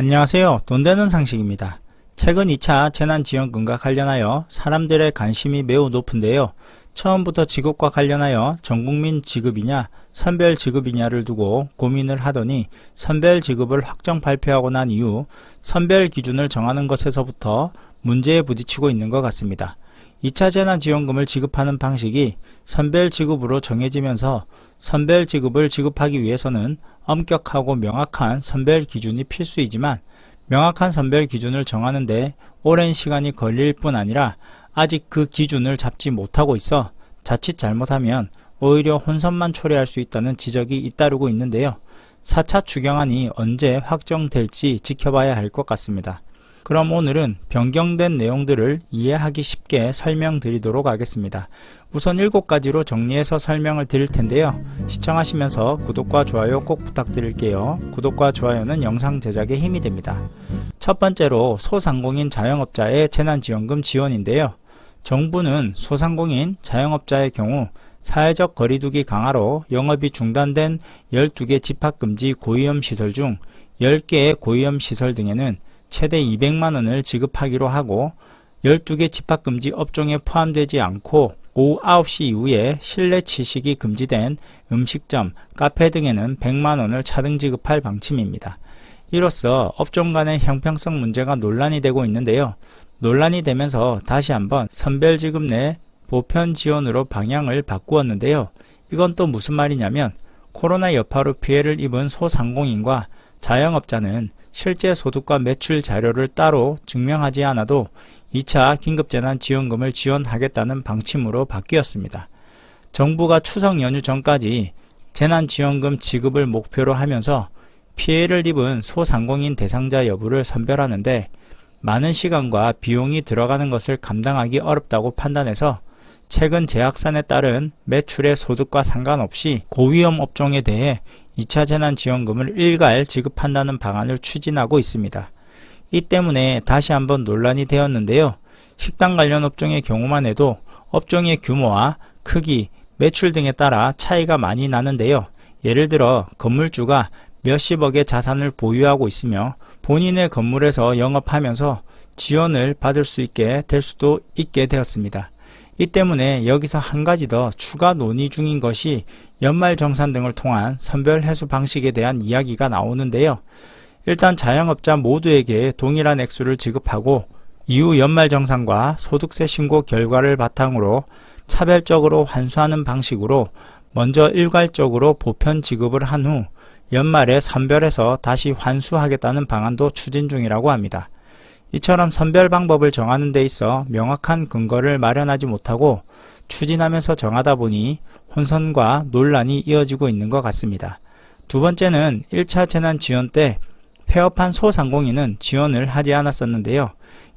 안녕하세요. 돈 되는 상식입니다. 최근 2차 재난지원금과 관련하여 사람들의 관심이 매우 높은데요. 처음부터 지급과 관련하여 전국민 지급이냐 선별 지급이냐를 두고 고민을 하더니 선별 지급을 확정 발표하고 난 이후 선별 기준을 정하는 것에서부터 문제에 부딪히고 있는 것 같습니다. 2차 재난지원금을 지급하는 방식이 선별 지급으로 정해지면서 선별 지급을 지급하기 위해서는 엄격하고 명확한 선별 기준이 필수이지만 명확한 선별 기준을 정하는데 오랜 시간이 걸릴 뿐 아니라 아직 그 기준을 잡지 못하고 있어 자칫 잘못하면 오히려 혼선만 초래할 수 있다는 지적이 잇따르고 있는데요. 4차 추경안이 언제 확정될지 지켜봐야 할 것 같습니다. 그럼 오늘은 변경된 내용들을 이해하기 쉽게 설명드리도록 하겠습니다. 우선 7가지로 정리해서 설명을 드릴 텐데요. 시청하시면서 구독과 좋아요 꼭 부탁드릴게요. 구독과 좋아요는 영상 제작에 힘이 됩니다. 첫 번째로 소상공인 자영업자의 재난지원금 지원인데요. 정부는 소상공인 자영업자의 경우 사회적 거리두기 강화로 영업이 중단된 12개 집합금지 고위험시설 중 10개의 고위험시설 등에는 최대 200만원을 지급하기로 하고 12개 집합금지 업종에 포함되지 않고 오후 9시 이후에 실내 취식이 금지된 음식점, 카페 등에는 100만원을 차등 지급할 방침입니다. 이로써 업종 간의 형평성 문제가 논란이 되고 있는데요. 논란이 되면서 다시 한번 선별지급 내 보편 지원으로 방향을 바꾸었는데요. 이건 또 무슨 말이냐면 코로나 여파로 피해를 입은 소상공인과 자영업자는 실제 소득과 매출 자료를 따로 증명하지 않아도 2차 긴급재난지원금을 지원하겠다는 방침으로 바뀌었습니다. 정부가 추석 연휴 전까지 재난지원금 지급을 목표로 하면서 피해를 입은 소상공인 대상자 여부를 선별하는데 많은 시간과 비용이 들어가는 것을 감당하기 어렵다고 판단해서 최근 재확산에 따른 매출의 소득과 상관없이 고위험 업종에 대해 2차 재난지원금을 일괄 지급한다는 방안을 추진하고 있습니다. 이 때문에 다시 한번 논란이 되었는데요. 식당 관련 업종의 경우만 해도 업종의 규모와 크기, 매출 등에 따라 차이가 많이 나는데요. 예를 들어 건물주가 몇십억의 자산을 보유하고 있으며 본인의 건물에서 영업하면서 지원을 받을 수 있게 될 수도 있게 되었습니다. 이 때문에 여기서 한 가지 더 추가 논의 중인 것이 연말정산 등을 통한 선별회수 방식에 대한 이야기가 나오는데요. 일단 자영업자 모두에게 동일한 액수를 지급하고 이후 연말정산과 소득세 신고 결과를 바탕으로 차별적으로 환수하는 방식으로 먼저 일괄적으로 보편 지급을 한 후 연말에 선별해서 다시 환수하겠다는 방안도 추진 중이라고 합니다. 이처럼 선별 방법을 정하는 데 있어 명확한 근거를 마련하지 못하고 추진하면서 정하다 보니 혼선과 논란이 이어지고 있는 것 같습니다. 두 번째는 1차 재난지원 때 폐업한 소상공인은 지원을 하지 않았었는데요.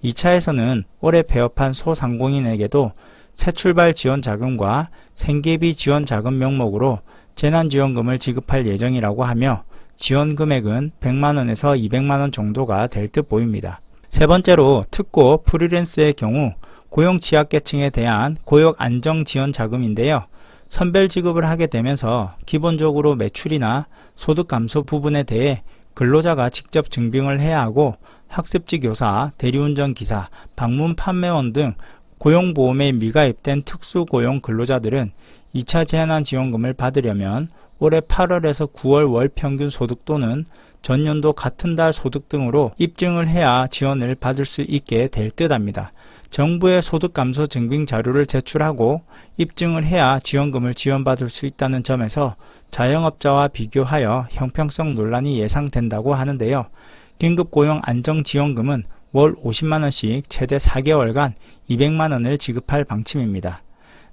2차에서는 올해 폐업한 소상공인에게도 새출발 지원 자금과 생계비 지원 자금 명목으로 재난지원금을 지급할 예정이라고 하며 지원 금액은 100만원에서 200만원 정도가 될 듯 보입니다. 세 번째로 특고 프리랜서의 경우 고용 취약계층에 대한 고용 안정 지원 자금인데요. 선별 지급을 하게 되면서 기본적으로 매출이나 소득 감소 부분에 대해 근로자가 직접 증빙을 해야 하고 학습지 교사, 대리운전 기사, 방문 판매원 등 고용보험에 미가입된 특수고용 근로자들은 2차 재난지원금을 받으려면 올해 8월에서 9월 월 평균 소득 또는 전년도 같은 달 소득 등으로 입증을 해야 지원을 받을 수 있게 될 듯합니다. 정부의 소득 감소 증빙 자료를 제출하고 입증을 해야 지원금을 지원받을 수 있다는 점에서 자영업자와 비교하여 형평성 논란이 예상된다고 하는데요. 긴급고용 안정지원금은 월 50만원씩 최대 4개월간 200만원을 지급할 방침입니다.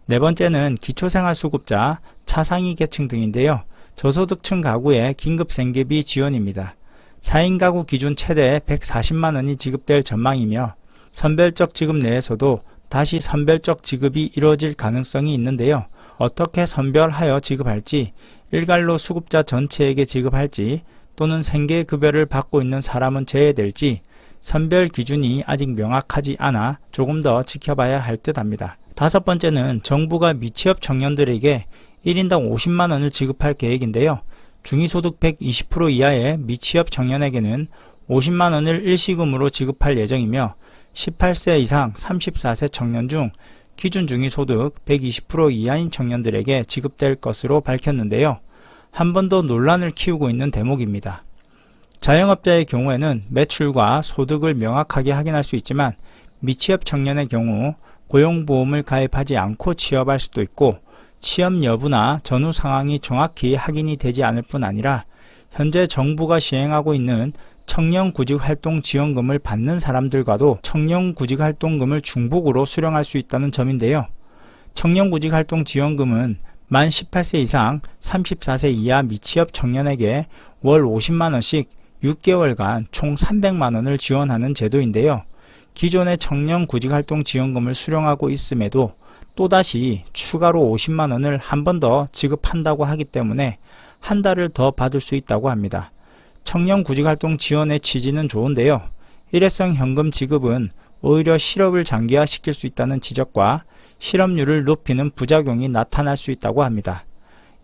네 번째는 기초생활수급자, 차상위 계층 등인데요. 저소득층 가구의 긴급생계비 지원입니다. 4인 가구 기준 최대 140만원이 지급될 전망이며 선별적 지급 내에서도 다시 선별적 지급이 이루어질 가능성이 있는데요. 어떻게 선별하여 지급할지, 일괄로 수급자 전체에게 지급할지 또는 생계급여를 받고 있는 사람은 제외될지 선별 기준이 아직 명확하지 않아 조금 더 지켜봐야 할 듯합니다. 다섯 번째는 정부가 미취업 청년들에게 1인당 50만원을 지급할 계획인데요. 중위소득 120% 이하의 미취업 청년에게는 50만원을 일시금으로 지급할 예정이며 18세 이상 34세 청년 중 기준 중위소득 120% 이하인 청년들에게 지급될 것으로 밝혔는데요. 한 번 더 논란을 키우고 있는 대목입니다. 자영업자의 경우에는 매출과 소득을 명확하게 확인할 수 있지만 미취업 청년의 경우 고용보험을 가입하지 않고 취업할 수도 있고 취업 여부나 전후 상황이 정확히 확인이 되지 않을 뿐 아니라 현재 정부가 시행하고 있는 청년구직활동지원금을 받는 사람들과도 청년구직활동금을 중복으로 수령할 수 있다는 점인데요. 청년구직활동지원금은 만 18세 이상 34세 이하 미취업 청년에게 월 50만원씩 6개월간 총 300만원을 지원하는 제도인데요. 기존의 청년구직활동지원금을 수령하고 있음에도 또다시 추가로 50만원을 한 번 더 지급한다고 하기 때문에 한 달을 더 받을 수 있다고 합니다. 청년구직활동 지원의 취지는 좋은데요. 일회성 현금 지급은 오히려 실업을 장기화시킬 수 있다는 지적과 실업률을 높이는 부작용이 나타날 수 있다고 합니다.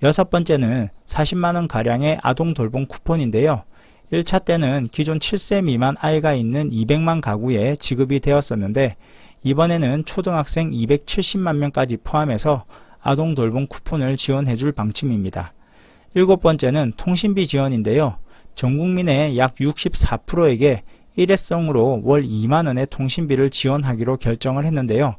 여섯 번째는 40만원가량의 아동돌봄 쿠폰인데요. 1차 때는 기존 7세 미만 아이가 있는 200만 가구에 지급이 되었었는데 이번에는 초등학생 270만 명까지 포함해서 아동돌봄 쿠폰을 지원해줄 방침입니다. 일곱 번째는 통신비 지원인데요. 전 국민의 약 64%에게 일회성으로 월 2만원의 통신비를 지원하기로 결정을 했는데요.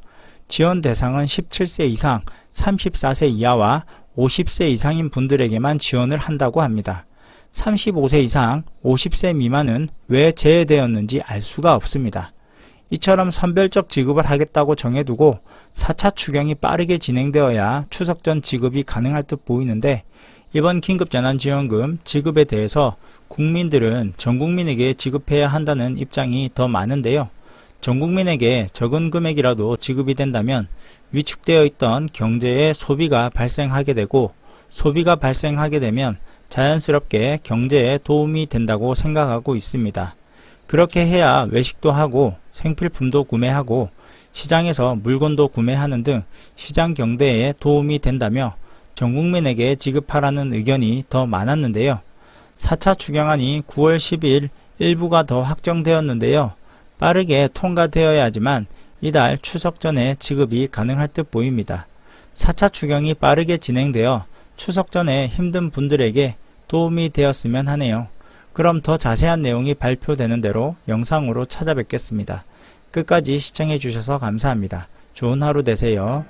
지원 대상은 17세 이상, 34세 이하와 50세 이상인 분들에게만 지원을 한다고 합니다. 35세 이상, 50세 미만은 왜 제외되었는지 알 수가 없습니다. 이처럼 선별적 지급을 하겠다고 정해두고 4차 추경이 빠르게 진행되어야 추석 전 지급이 가능할 듯 보이는데 이번 긴급재난지원금 지급에 대해서 국민들은 전 국민에게 지급해야 한다는 입장이 더 많은데요. 전 국민에게 적은 금액이라도 지급이 된다면 위축되어 있던 경제에 소비가 발생하게 되고 소비가 발생하게 되면 자연스럽게 경제에 도움이 된다고 생각하고 있습니다. 그렇게 해야 외식도 하고 생필품도 구매하고 시장에서 물건도 구매하는 등 시장 경제에 도움이 된다며 전 국민에게 지급하라는 의견이 더 많았는데요. 4차 추경안이 9월 10일 일부가 더 확정되었는데요. 빠르게 통과되어야지만 이달 추석 전에 지급이 가능할 듯 보입니다. 4차 추경이 빠르게 진행되어 추석 전에 힘든 분들에게 도움이 되었으면 하네요. 그럼 더 자세한 내용이 발표되는 대로 영상으로 찾아뵙겠습니다. 끝까지 시청해 주셔서 감사합니다. 좋은 하루 되세요.